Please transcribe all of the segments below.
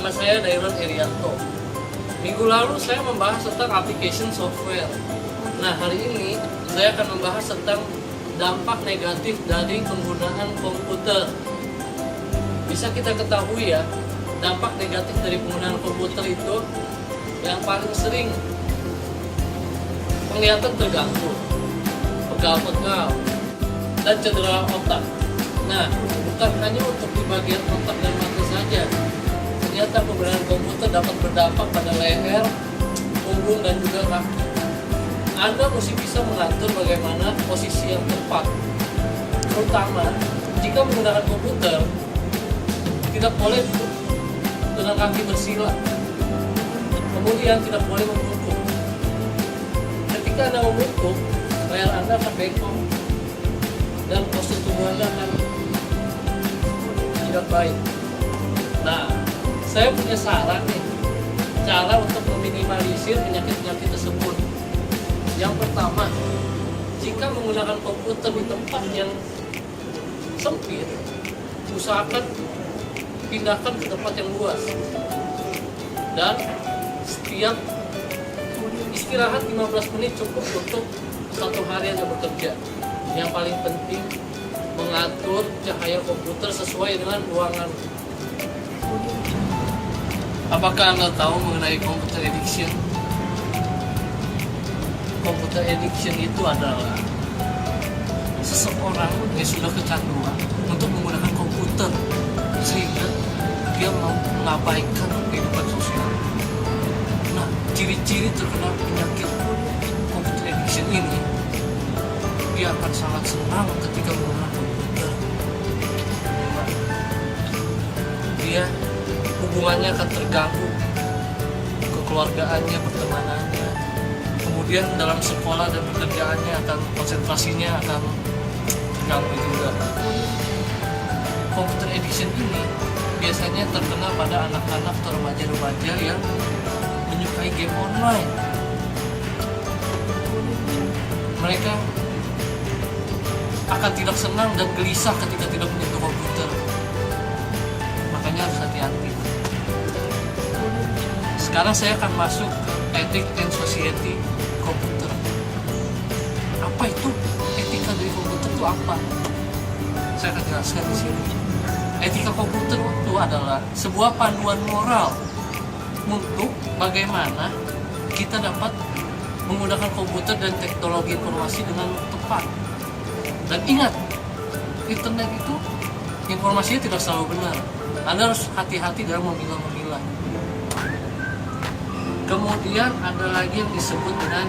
Nama saya Dairon Irianto. Minggu lalu saya membahas tentang application software. Nah, hari ini saya akan membahas tentang dampak negatif dari penggunaan komputer. Bisa kita ketahui ya, dampak negatif dari penggunaan komputer itu yang paling sering penglihatan terganggu, pegal-pegal, dan cedera otak. Nah, bukan hanya untuk di bagian otak dan mata saja. Ternyata penggunaan komputer dapat berdampak pada leher, punggung, dan juga kaki. Anda mesti bisa mengatur bagaimana posisi yang tepat. Terutama jika menggunakan komputer, tidak boleh duduk dengan kaki bersila. Kemudian tidak boleh membungkuk. Ketika Anda membungkuk, leher Anda akan bengkok dan postur tubuh Anda akan tidak baik. Nah, saya punya saran nih, cara untuk meminimalisir penyakit-penyakit tersebut. Yang pertama, jika menggunakan komputer di tempat yang sempit, usahakan pindahkan ke tempat yang luas. Dan setiap istirahat 15 menit cukup untuk satu hari Anda bekerja. Yang paling penting, mengatur cahaya komputer sesuai dengan ruangan. Apakah Anda tahu mengenai computer addiction? Computer addiction itu adalah seseorang yang sudah kecanduan untuk menggunakan komputer sehingga dia mengabaikan kehidupan sosial. Nah, ciri-ciri terkena penyakit computer addiction ini, dia akan sangat senang ketika menggunakan komputer. Dia hubungannya akan terganggu, kekeluargaannya, pertemanannya, kemudian dalam sekolah dan pekerjaannya akan konsentrasinya akan terganggu juga. Computer addiction ini biasanya terkena pada anak-anak atau remaja-remaja yang menyukai game online. Mereka akan tidak senang dan gelisah ketika tidak menyentuh komputer. Makanya harus hati-hati. Sekarang saya akan masuk ke Ethics and Society komputer. Apa itu etika dari komputer itu apa? Saya akan jelaskan di sini. Etika komputer itu adalah sebuah panduan moral untuk bagaimana kita dapat menggunakan komputer dan teknologi informasi dengan tepat. Dan ingat, internet itu informasinya tidak selalu benar. Anda harus hati-hati dalam memilah-memilah. Kemudian ada lagi yang disebut dengan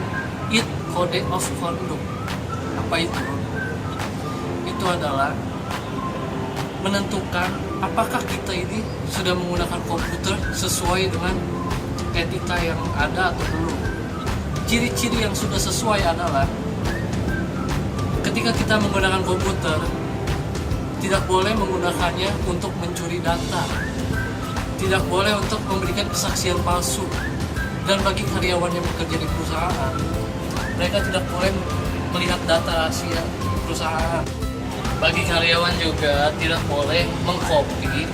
IT Code of Conduct. Apa itu? Itu adalah menentukan apakah kita ini sudah menggunakan komputer sesuai dengan etika yang ada atau belum. Ciri-ciri yang sudah sesuai adalah ketika kita menggunakan komputer, tidak boleh menggunakannya untuk mencuri data, tidak boleh untuk memberikan kesaksian palsu, dan bagi karyawan yang bekerja di perusahaan, mereka tidak boleh melihat data rahasia perusahaan. Bagi karyawan juga tidak boleh mengcopy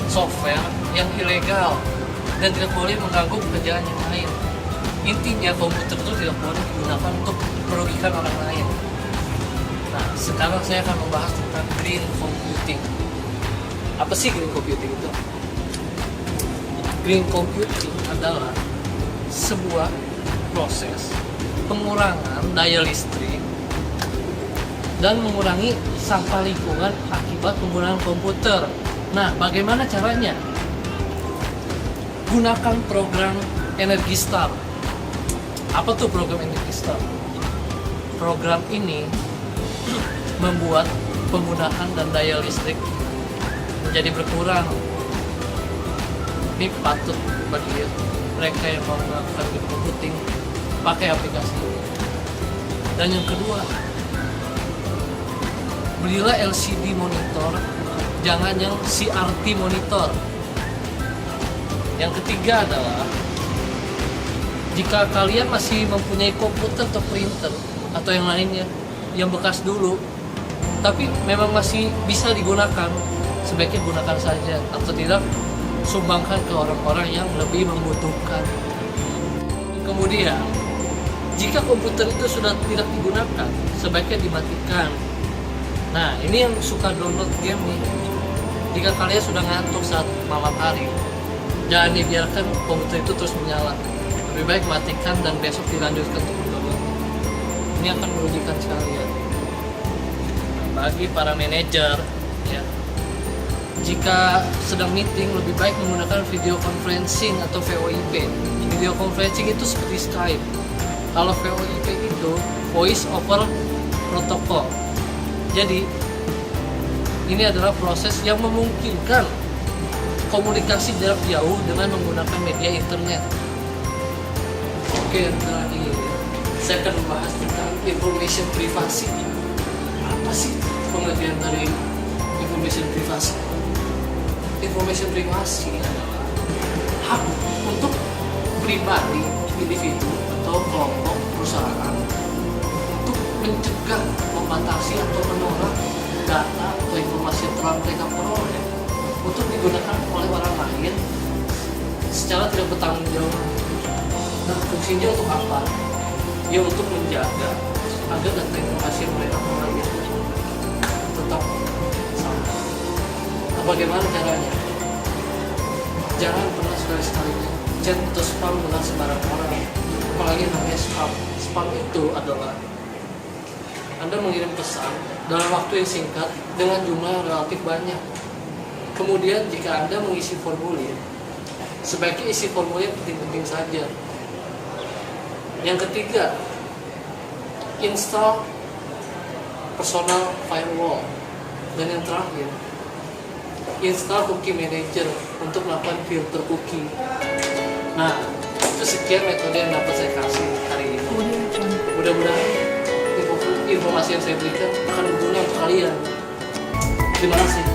software yang ilegal dan tidak boleh mengganggu pekerjaan yang lain. Intinya komputer itu tidak boleh digunakan untuk merugikan orang lain. Nah, sekarang saya akan membahas tentang green computing. Apa sih green computing itu? Green computing adalah sebuah proses pengurangan daya listrik dan mengurangi sampah lingkungan akibat penggunaan komputer. Nah, bagaimana caranya? Gunakan program Energy Star. Apa tuh program Energy Star? Program ini membuat penggunaan dan daya listrik menjadi berkurang. Ini patut bagi mereka yang mau melakukan green computing pakai aplikasi ini. Dan yang kedua, belilah LCD monitor, jangan yang CRT monitor. Yang ketiga adalah jika kalian masih mempunyai komputer atau printer atau yang lainnya yang bekas dulu tapi memang masih bisa digunakan, sebaiknya gunakan saja, atau tidak sumbangkan ke orang-orang yang lebih membutuhkan. Kemudian, jika komputer itu sudah tidak digunakan, sebaiknya dimatikan. Nah, ini yang suka download game nih. Jika kalian sudah ngantuk saat malam hari, jangan dibiarkan komputer itu terus menyala. Lebih baik matikan dan besok dilanjutkan untuk mendownload. Ini akan merugikan sekalian. Bagi para manajer, ya, jika sedang meeting lebih baik menggunakan video conferencing atau VoIP. Video conferencing itu seperti Skype. Kalau VoIP itu voice over protocol. Jadi ini adalah proses yang memungkinkan komunikasi jarak jauh dengan menggunakan media internet. Oke, tadi saya akan membahas tentang information privacy. Apa sih pengertian dari information privacy? Information privacy adalah hak untuk pribadi, individu atau kelompok perusahaan untuk mencegah, membatasi atau menolak data atau informasi yang telah mereka peroleh untuk digunakan oleh orang lain secara tidak bertanggung jawab. Nah, fungsinya untuk apa? Ya untuk menjaga agar data informasi yang mereka peroleh tetap sama. Nah, bagaimana caranya? Jangan pernah sekali-sekali chat atau spam dengan sembarang orang, apalagi namanya spam. Spam itu adalah Anda mengirim pesan dalam waktu yang singkat dengan jumlah yang relatif banyak. Kemudian jika Anda mengisi formulir, sebaiknya isi formulir penting-penting saja. Yang ketiga, install personal firewall. Dan yang terakhir, install cookie manager untuk melakukan filter cookie. Nah, itu sekian metode yang dapat saya kasih hari ini. Mudah-mudahan informasi yang saya berikan akan berguna untuk kalian. Terima kasih.